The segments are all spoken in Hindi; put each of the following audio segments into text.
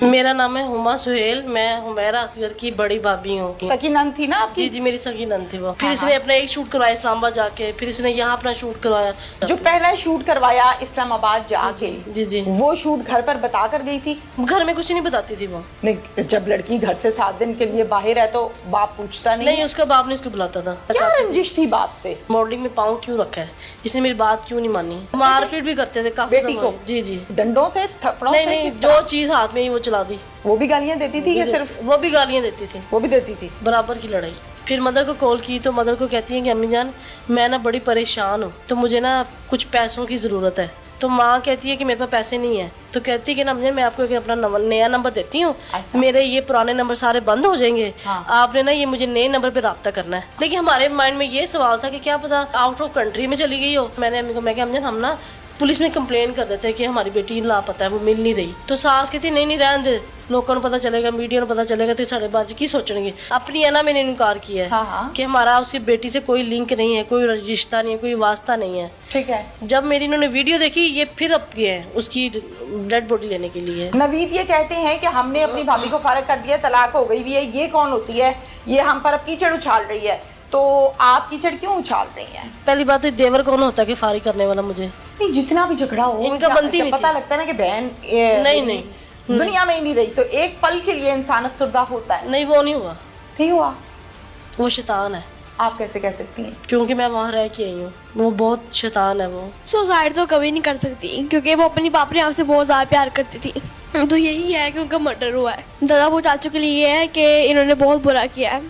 मेरा नाम है हुमा सुहेल। मैं हुमैरा असगर की बड़ी भाभी हूँ। सकी नंद थी ना आपकी? जी जी, मेरी सगी नंद थी वो। फिर इसने अपना एक शूट करवाया इस्लामाबाद जाके, फिर इसने यहाँ अपना शूट करवाया। जो पहला शूट करवाया इस्लामाबाद जाके, जी जी, वो शूट घर पर बता कर गई थी? घर में कुछ नहीं बताती थी वो। नहीं, जब लड़की घर से 7 दिन के लिए बाहर है तो बाप पूछता नहीं? नहीं, उसका बाप ने उसको बुलाता था। क्या रंजिश थी बाप से? मॉडलिंग में पाँव क्यों रखा है, इसने मेरी बात क्यों नहीं मानी। मारपीट भी करते थे काफी बेटी को? जी जी, डंडों से, थप्पड़ों नहीं से? नहीं, जो चीज हाथ में ही वो चला दी। वो भी गालियां देती थी या सिर्फ? वो भी गालियां देती थी, वो भी देती थी। बराबर की लड़ाई। फिर मदर को कॉल की तो मदर को कहती है कि अम्मी जान, मैं ना बड़ी परेशान हूँ, तो मुझे ना कुछ पैसों की ज़रूरत है। तो माँ कहती है कि मेरे पास पैसे नहीं है। तो कहती है कि ना अम्मी जान, मैं आपको एक अपना नया नंबर देती हूँ। अच्छा। मेरे ये पुराने नंबर सारे बंद हो जाएंगे। हाँ। आपने ना ये मुझे नए नंबर पे रब्ता करना है। लेकिन हमारे माइंड में ये सवाल था कि क्या पता आउट ऑफ कंट्री में चली गई हो। मैंने अम्मी को मैं अम्मी जान, हम ना पुलिस में कंप्लेन कर देते हैं कि हमारी बेटी लापता है, वो मिल नहीं रही। तो सास कहती नहीं नहीं, रहने दे, लोगों को पता चलेगा, मीडिया को पता चलेगा तो साढ़े बाजी की सोचेंगे। अपनी है ना, मैंने इनकार किया है। हाँ। कि हमारा उसकी बेटी से कोई लिंक नहीं है, कोई रिश्ता नहीं है, कोई वास्ता नहीं है। ठीक है। जब मेरी इन्होंने वीडियो देखी, ये फिर अब गए हैं उसकी डेड बॉडी लेने के लिए। नवीद ये कहते हैं कि हमने अपनी भाभी को फारग कर दिया, तलाक हो गई भी है, ये कौन होती है, ये हम पर अब कीचड़ उछाल रही है। तो आप कीचड़ क्यों उछाल रही हैं? पहली बात तो देवर कौन होता है कि फारिग करने वाला मुझे? नहीं, जितना भी झगड़ा हो इनका बनती नहीं पता थी। लगता है ना कि बहन नहीं, दुनिया में ही नहीं रही, तो एक पल के लिए इंसान अफसरदा होता है। नहीं, वो नहीं हुआ, नहीं हुआ? वो शैतान है। आप कैसे कह सकती हैं? क्योंकि मैं वहाँ रह के आई हूँ, वो बहुत शैतान है वो। सुसाइड तो कभी नहीं कर सकती, क्योंकि वो अपनी पापड़ी आपसे बहुत ज़्यादा प्यार करती थी। तो यही है कि उनका मर्डर हुआ है। दादा वो चाचू के लिए ये है कि इन्होंने बहुत बुरा किया है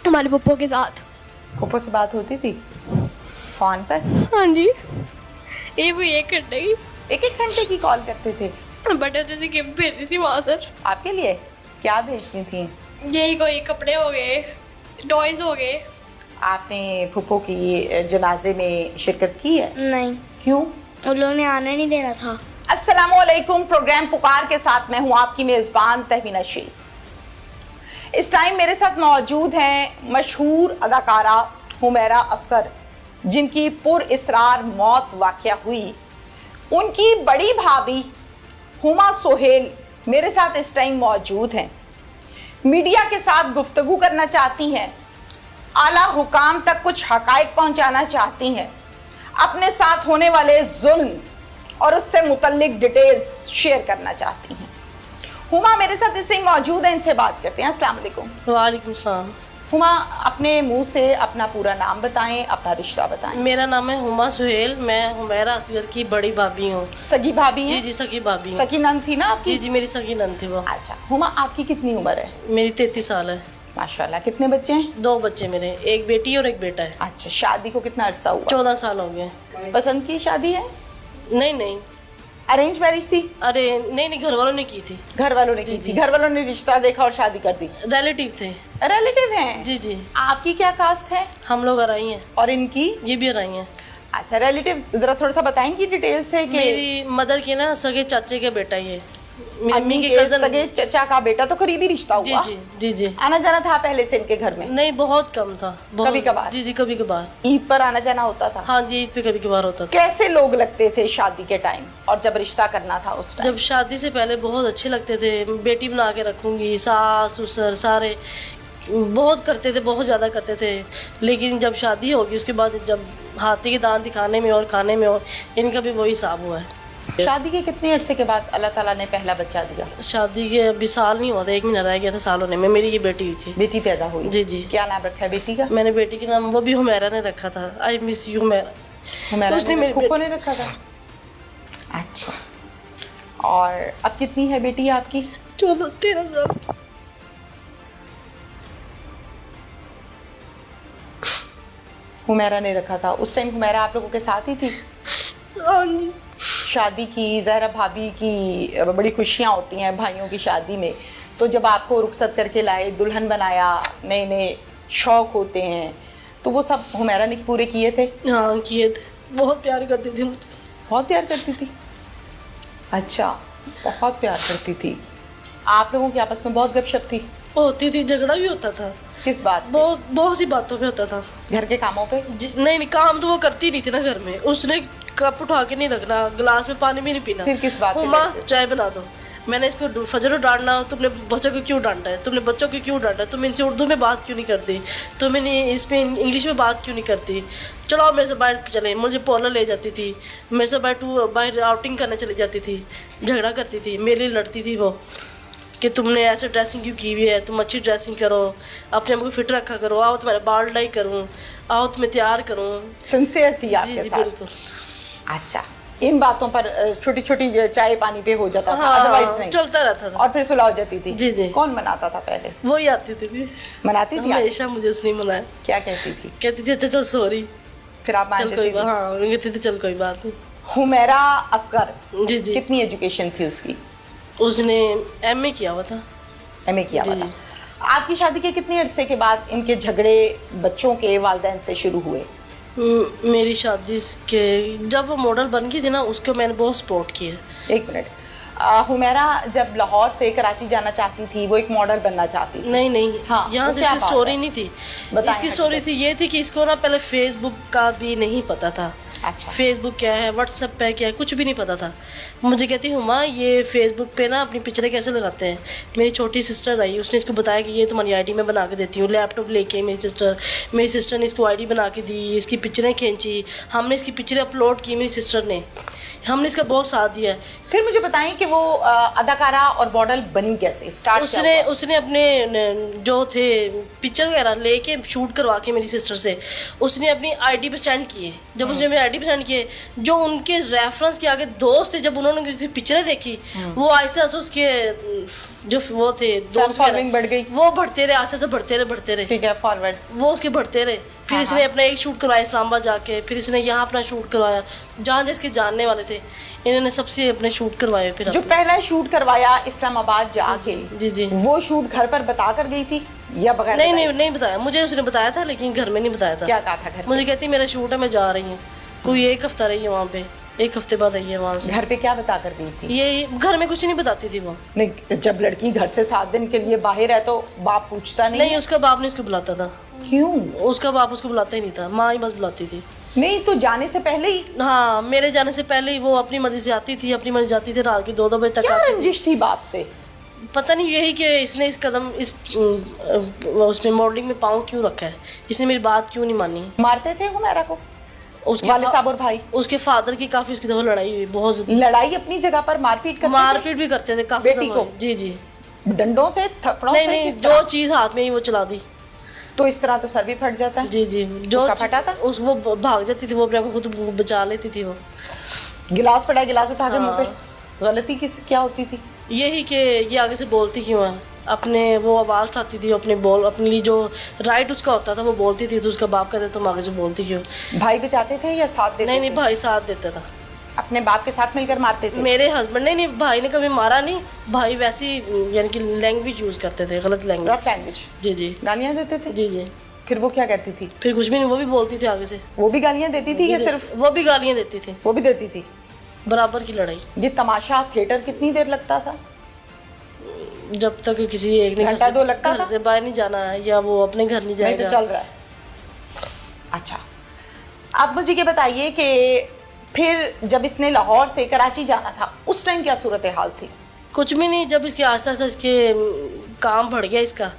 हमारे पप्पो के साथ। पप्पो से बात होती थी फोन पर? हाँ जी, ये वो 1 घंटे की, 1-1 घंटे की कॉल करते थे? बड़े होते थे गिफ्ट भेजती थी वहाँ सर। आपके लिए क्या भेजती थी? यही कोई कपड़े हो गए, टॉयज हो गए। आपने फूफो की जनाजे में शिरकत की है? नहीं, क्यों? उन लोगों ने आने नहीं देना था। अस्सलामुअलैकुम। प्रोग्राम पुकार के साथ मैं हूं आपकी मेजबान तहवीना शेख। इस टाइम मेरे साथ मौजूद हैं मशहूर अदाकारा हुमैरा असगर, जिनकी पुरइसरार मौत वाक़या हुई। उनकी बड़ी भाभी हुमा सुहेल मेरे साथ इस टाइम मौजूद हैं। मीडिया के साथ गुफ्तगू करना चाहती हैं, आला हुकाम तक कुछ हकायक पहुंचाना चाहती हैं, अपने साथ होने वाले जुल्म और उससे मुतल्लिक डिटेल्स शेयर करना चाहती हैं। हुमा मेरे साथ इस टाइम मौजूद है, इनसे बात करते हैं। अस्सलाम वालेकुम। वालेकुम सलाम। हुमा, अपने मुंह से अपना पूरा नाम बताएं, अपना रिश्ता बताएं। मेरा नाम है हुमा सुहेल। मैं हुमैरा असगर की बड़ी भाभी हूँ। सगी भाभी हैं? जी जी, सगी भाभी हूँ। सगी नंद थी ना आपकी? जी जी, मेरी सगी नंद थी वो। अच्छा। हुमा, आपकी कितनी उम्र है? मेरी 33 साल है। माशाल्लाह। कितने बच्चे हैं? 2 बच्चे मेरे, एक बेटी और एक बेटा है। अच्छा। शादी को कितना अरसा हुआ? 14 साल हो गए। पसंद की शादी है? नहीं नहीं, अरेंज मैरिज थी? अरे नहीं नहीं, घर वालों ने की थी। घर वालों ने की थी? घर वालों ने रिश्ता देखा और शादी कर दी? रिलेटिव थे। रिलेटिव हैं? जी जी। आपकी क्या कास्ट है? हम लोग अराई हैं। और इनकी? ये भी अराई हैं। अच्छा। रिलेटिव जरा थोड़ा सा बताएंगी डिटेल से कि मेरी मदर के ना सगे चाचे का बेटा, ये मेरी अम्मी अम्मी के के कजन। सगे चचा का बेटा, तो करीबी रिश्ता जी हुआ? जी जी जी। आना जाना था पहले से इनके घर में? नहीं, बहुत कम था। कभी कभार? जी जी, कभी कभार। ईद पर आना जाना होता था? हाँ जी, ईद पे कभी कभार होता था। कैसे लोग लगते थे शादी के टाइम और जब रिश्ता करना था उस टाइम? जब शादी से पहले बहुत अच्छे लगते थे, बेटी बना के रखूंगी, सास ससुर सारे बहुत करते थे, बहुत ज़्यादा करते थे। लेकिन जब शादी होगी उसके बाद जब हाथी के दांत दिखाने में और खाने में और इनका भी वही हिसाब हुआ है। शादी के कितने अरसे के बाद अल्लाह ताला ने पहला बच्चा दिया? शादी के अभी साल नहीं हुआ था, 1 महीना रह गया था साल होने में। मेरी ये बेटी हुई थी। बेटी पैदा हुई? जी जी। क्या नाम रखा है बेटी का? मैंने बेटी के नाम वो भी हुमैरा ने रखा था। I miss you Humaira. Humaira उसने ने, मेरी फूफो ने रखा था? अच्छा। और अब कितनी है बेटी आपकी? 14-13 साल। हुमैरा ने रखा था। उस टाइम हुमैरा आप लोगों के साथ ही थी? हाँ जी। शादी की, ज़हरा भाभी की बड़ी खुशियाँ होती हैं भाइयों की शादी में, तो जब आपको रुखसत करके लाए, दुल्हन बनाया, नए नए शौक होते हैं, तो वो सब हुमैरा ने पूरे किए थे? हाँ किए थे। बहुत प्यार करती थी मुझे। बहुत प्यार करती थी? अच्छा, बहुत प्यार करती थी। आप लोगों की आपस में बहुत गपशप थी? होती थी, झगड़ा भी होता था। किस बात पे? बहुत सी बातों पे होता था। घर के कामों पे? नहीं, काम तो वो करती नहीं थी ना घर में। उसने कप उठा के नहीं रखना, गिलास में पानी भी नहीं पीना। फिर किस बात पे हुमा लड़ते थे? चाय बना दो। मैंने इसको फजर को डांटना, तुमने बच्चों को क्यों डांटा है, तुमने बच्चों को क्यों डांटा, तुम इनसे उर्दू में बात क्यों नहीं करती, तुम इन्हें इसमें इंग्लिश में बात क्यों नहीं करती, चलो आप मेरे से बाहर चले। मुझे पार्लर ले जाती थी, मेरे से बाहर आउटिंग करने चली जाती थी, झगड़ा करती थी, मेरे लिए लड़ती थी वो कि तुमने ऐसे ड्रेसिंग क्यों की हुई है, तुम अच्छी ड्रेसिंग करो, अपने आप को फिट रखा करो, आओ तुम्हारे बाल डाई करूँ, आओ तुम्हें तैयार करूँ। सिंसियर थी जी आपके जी साथ। बिल्कुल। अच्छा, इन बातों पर छोटी छोटी चाय पानी पे हो जाता था, हाँ, अदरवाइज नहीं चलता रहता था। और फिर सुलह हो जाती थी। जी जी। कौन मनाता था पहले? वही आती थी, मनाती थी आप? हमेशा मुझे उसने मनाया। क्या कहती थी? कहती थी अच्छा चल सॉरी, फिर आप मान चल लेती कोई थी? बात, हाँ कहती थी चल कोई बात नहीं। हुमैरा असगर, जी जी। कितनी एजुकेशन थी उसकी? उसने MA किया हुआ था। एमए किया हुआ जी, था। आपकी शादी के कितने अरसे के बाद इनके झगड़े बच्चों के वालिदैन से शुरू हुए? मेरी शादी के जब वो मॉडल बन गई थी ना, उसको मैंने बहुत सपोर्ट किया। एक मिनट, हुमैरा जब लाहौर से कराची जाना चाहती थी, वो एक मॉडल बनना चाहती थी। नहीं नहीं, हाँ, यहाँ वो से क्या इसकी बात स्टोरी है? नहीं थी। बताएं इसकी स्टोरी हकीकत। थी ये थी कि इसको ना पहले फेसबुक का भी नहीं पता था। अच्छा। फेसबुक क्या है, व्हाट्सएप पे क्या है, कुछ भी नहीं पता था। मुझे कहती हुमा ये फेसबुक पे ना अपनी पिक्चरें कैसे लगाते हैं। मेरी छोटी सिस्टर आई, उसने इसको बताया कि ये तुम्हारी आईडी में बना के देती हूँ। लैपटॉप लेके मेरी सिस्टर ने इसको आईडी बना के दी, इसकी पिक्चरें खींची, हमने इसकी पिक्चरें अपलोड की, मेरी सिस्टर ने, हमने इसका बहुत साथ दिया है। फिर मुझे बताएं कि वो अदाकारा और मॉडल बनी कैसे, स्टार्ट उसने अपने जो थे पिक्चर वगैरह लेके शूट करवा के मेरी सिस्टर से उसने अपनी आईडी पे सेंड किए। जब उसने मेरी आईडी पे सेंड किए, जो उनके रेफरेंस के आगे दोस्त थे, जब उन्होंने उसकी पिक्चरें देखी, वो ऐसे ऐसे उसके जो वो थे दोस्त फॉलोइंग बढ़ गई, वो बढ़ते रहे, ऐसे ऐसे बढ़ते रहे। ठीक है, फॉलोअर्स वो उसके बढ़ते रहे। फिर इसने अपना एक शूट करवाया इस्लामाबाद जाके, फिर इसने यहाँ अपना शूट करवाया, जहाँ जिसके जानने वाले थे इन्होंने सबसे अपने शूट करवाए। फिर जो पहला शूट करवाया इस्लामाबाद जाके, जी जी, वो शूट घर पर बता कर गई थी या बगैर नहीं बताए? नहीं नहीं बताया मुझे, उसने बताया था लेकिन घर में नहीं बताया था। क्या कहा था घर मुझे कहती मेरा शूट है, मैं जा रही हूँ। कोई एक हफ्ता रही है वहाँ पे, एक हफ्ते बाद आई है वहाँ से। घर पे क्या बता कर गई थी? ये घर में कुछ नहीं बताती थी वो। नहीं, जब लड़की घर से 7 दिन के लिए बाहर है तो बाप पूछता नहीं? नहीं, उसका बाप नहीं उसको बुलाता था। क्यों? उसका बाप उसको बुलाता ही नहीं था, माँ ही बस बुलाती थी। नहीं तो जाने से पहले ही? हाँ, मेरे जाने से पहले ही वो अपनी मर्जी से आती थी, अपनी मर्जी जाती थी, रात के 2-2 बजे तक क्या आती थी। रंजिश थी बाप से? पता नहीं, यही कि इसने इस कदम इस उसमें मॉडलिंग में पाँव क्यों रखा है, इसने मेरी बात क्यों नहीं मानी। मारते थे हुमैरा को उसके वालिद साहब और भाई? उसके फादर की काफी उसकी दफा लड़ाई हुई, बहुत लड़ाई अपनी जगह पर, मारपीट करते मारपीट भी करते थे काफी बेटी दफा। को? जी जी, डंडों से, थप्पड़ों नहीं से? नहीं, किस तरह? जो चीज हाथ में ही वो चला दी। तो इस तरह तो सर भी फट जाता है। जी जी, जो उसका फटा था? वो भाग जाती थी, वो अपने आप को खुद बचा लेती थी वो। गिलास पड़ा, गिलास उठा के मुंह हाँ। पे। गलती किस क्या होती थी? यही कि ये आगे से बोलती क्यों है, अपने वो आवाज़ उठाती थी, अपने बोल अपने लिए जो राइट उसका होता था वो बोलती थी, तो उसका बाप कहते तुम आगे से बोलती क्यों। भाई बचाते थे या साथ देते नहीं नहीं, थे? भाई साथ देता था। अपने बाप के साथ मिलकर मारते थे? मेरे हस्बैंड नहीं, भाई ने कभी मारा नहीं। भाई वैसी यानी कि लैंग्वेज यूज़ करते थे, गलत रफ लैंग्वेज। लैंग्वेज? जी जी गालियां देते थे? जी जी। फिर वो क्या कहती थी? फिर कुछ भी नहीं, वो भी बोलती थी आगे से। वो भी गालियां देती थी या सिर्फ? वो भी गालियाँ देती थी, वो भी देती थी। बराबर की लड़ाई। ये तमाशा थिएटर कितनी देर लगता था? जब तक किसी एक ने घंटा 2 लगता घर था? से बाहर नहीं जाना है या वो अपने घर नहीं नहीं जाएगा। तो चल रहा है। अच्छा, आप मुझे ये बताइए कि फिर जब इसने लाहौर से कराची जाना था, उस टाइम क्या सूरत हाल थी? कुछ भी नहीं, जब इसके आस्ते आस्ते इसके काम बढ़ गया इसका,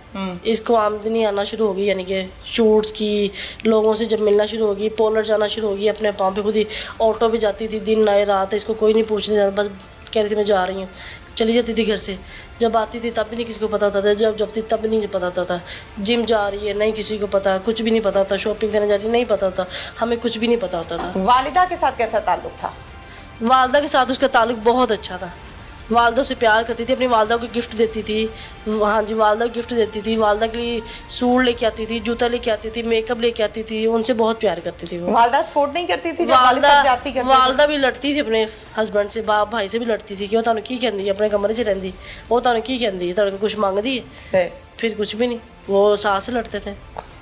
इसको आमदनी आना शुरू हो गई, यानी कि शूट्स की, लोगों से जब मिलना शुरू हो गई, पोलर जाना शुरू हो गई, अपने पाँव पे खुद ही ऑटो पे जाती थी, दिन आए रात, इसको कोई नहीं पूछने जाता, बस कह रही थी मैं जा रही हूँ, चली जाती थी घर से। जब आती थी तब भी नहीं किसी को पता होता था, जब थी तब भी नहीं पता होता था। जिम जा रही है नहीं किसी को पता, कुछ भी नहीं पता होता। शॉपिंग करने जा रही है नहीं पता होता, हमें कुछ भी नहीं पता होता था। वालिदा के साथ कैसा ताल्लुक था? वालदा के साथ उसका ताल्लुक बहुत अच्छा था। वालदा से प्यार करती थी, अपनी वालदा को गिफ्ट देती थी। हाँ जी, वालदा को गिफ्ट देती थी, वालदा के लिए सूट लेके आती थी, जूता लेके आती थी, मेकअप लेके आती थी, उनसे बहुत प्यार करती थी वो। वालिदा सपोर्ट नहीं करती थी? जब वालिद साहब जाती करते थे? वालदा भी लड़ती थी अपने हस्बैंड से, बाप भाई से भी लड़ती थी कि वो तुहानू की कहंदी अपने कमरे 'ਚ रहंदी, वो तुहानू की कहंदी तुहाडे कोल कुछ मंगदी है? फिर कुछ भी नहीं, वो सास से लड़ते थे।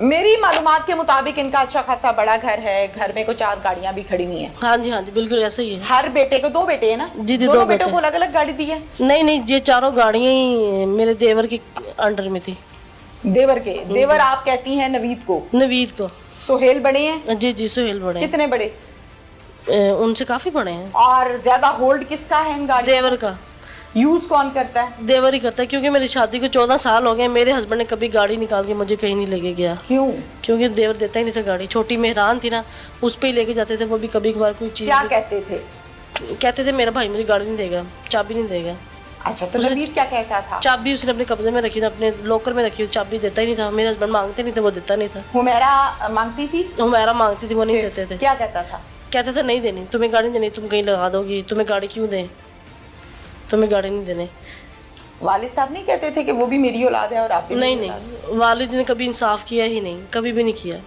मेरी मालूमात के मुताबिक इनका अच्छा खासा बड़ा घर है, घर में को 4 गाड़ियां भी खड़ी हुई हैं। हाँ जी बिल्कुल ऐसा ही है। हर बेटे को 2 बेटे है ना? जी, दोनों 2 बेटों बेटे। को अलग अलग गाड़ी दी है? नहीं नहीं, ये चारों गाड़ियाँ ही मेरे देवर के अंडर में थी। देवर के? देवर आप कहती हैं नवीद को? नवीद को। सोहेल बड़े हैं? जी सोहेल बड़े हैं। कितने बड़े? उनसे काफी बड़े हैं। और ज्यादा होल्ड किसका है इन गाड़ियों? देवर का। यूज कौन करता है? देवर ही करता है, क्योंकि मेरी शादी को 14 साल हो गए। मेरे हस्बैंड ने कभी गाड़ी निकाल के मुझे कहीं नहीं लेके गया। क्यों? क्योंकि देवर देता ही नहीं था गाड़ी। छोटी मेहरान थी ना, उस पे ही लेके जाते थे। वो भी कभी कभार कोई चीज क्या कहते थे? कहते थे मेरा भाई मुझे गाड़ी नहीं देगा, चाबी नहीं देगा। अच्छा, तो नवीद क्या कहता था? चाबी उसने अपने कब्जे में रखी थी, अपने लॉकर में रखी, चाबी देता ही नहीं था। मेरे हस्बैंड मांगते नहीं थे, वो देता नहीं था। हुमैरा मांगती थी? हुमैरा मांगती थी, वो नहीं देते थे। क्या कहता था? कहते थे नहीं देनी, तुम्हें गाड़ी नहीं देनी, तुम कहीं लगा दोगी, तुम्हें गाड़ी क्यों दें, तुम्हें गाड़ी नहीं देने। वालिद साहब नहीं कहते थे कि वो भी मेरी औलाद है और आप भी नहीं मेरी औलाद नहीं, वालिद ने कभी इंसाफ किया ही नहीं, कभी भी नहीं किया।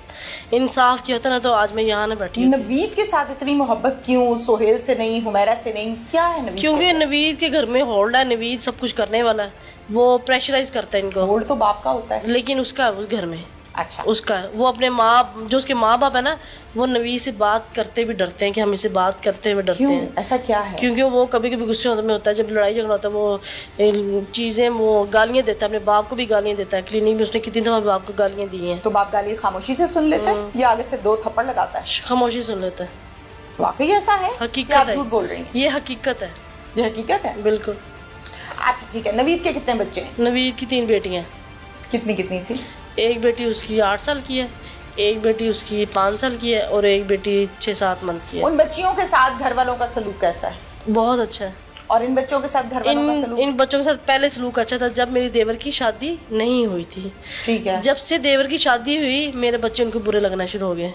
इंसाफ किया होता ना तो आज मैं यहाँ ना बैठी है? होती। नवीद के साथ इतनी मोहब्बत क्यों? सोहेल से नहीं, हुमैरा से नहीं, क्या है नवीद? क्योंकि नवीद के घर में होल्ड है, नवीद सब कुछ करने वाला है, वो प्रेशराइज करता है इनको। होल्ड तो बाप का होता है। लेकिन उसका है उस घर में, अच्छा, उसका है। वो अपने माँ, जो उसके माँ बाप है ना, वो नवीद से बात करते भी डरते हैं कि हम इसे बात करते हुए डरते क्यों? हैं। ऐसा क्या है? क्योंकि वो कभी कभी गुस्से में होता है, जब लड़ाई झगड़ा होता है वो चीज़ें, वो गालियाँ देता है, अपने बाप को भी गालियाँ देता है। क्लिनिक में उसने कितनी दफ़ा बाप को गालियाँ दी हैं। तो बाप गाली खामोशी से सुन लेता है या आगे से 2 थप्पड़ लगाता है? खामोशी सुन लेता है। वाकई ऐसा है? हकीकत क्या आप है, झूठ बोल रही हैं? ये हकीकत है, ये हकीकत है। बिल्कुल। अच्छा ठीक है, नवीद के कितने बच्चे हैं? नवीद की 3 बेटियाँ। कितनी कितनी सी? एक बेटी उसकी 8 साल की है, एक बेटी उसकी 5 साल की है और एक बेटी 6-7 मंथ की है। उन बच्चियों के साथ घर वालों का सलूक कैसा है? बहुत अच्छा है। और इन बच्चों के साथ घर वालों का सलूक? इन बच्चों के साथ पहले सलूक अच्छा था, जब मेरी देवर की शादी नहीं हुई थी। ठीक है। जब से देवर की शादी हुई, मेरे बच्चे उनको बुरे लगना शुरू हो गए।